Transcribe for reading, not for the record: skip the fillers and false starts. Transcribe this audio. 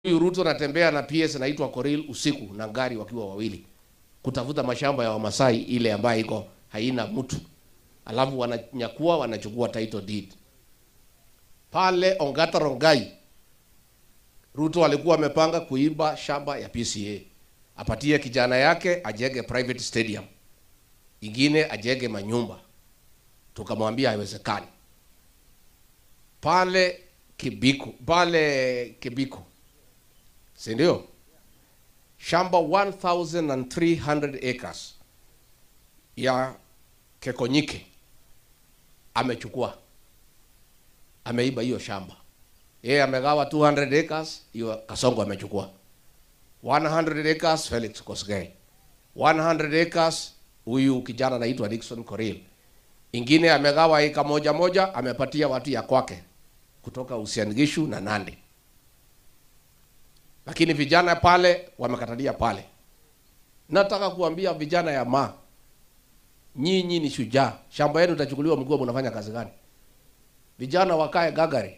Ruto anatembea na PS anaitwa Koril usiku na gari wakiwa wawili kutafuta mashamba ya Wamasai ile ambayo iko haina mtu, alafu wananyakua wanachukua title deed pale Ongata Rongai. Ruto alikuwa amepanga kuiba shamba ya PCA, apatie kijana yake ajenge private stadium, ingine ajenge manyumba. Tukamwambia haiwezekani. Pale Kibiko, si ndio? Shamba 1300 acres ya Kekonyike amechukua, ameiba hiyo shamba. Yeye amegawa 200 acres, hiyo Kasongo amechukua. 100 acres Felix Kosgei, 100 acres huyu kijana anaitwa Dickson Koril. Ingine amegawa eka moja moja, amepatia watu ya kwake kutoka Uasin Gishu na Nandi. Lakini vijana pale wamekatalia pale. Nataka kuambia vijana ya nyinyi ni shujaa. Shamba yenu itachukuliwa, mguu mnafanya kazi gani? Vijana wakae gagari.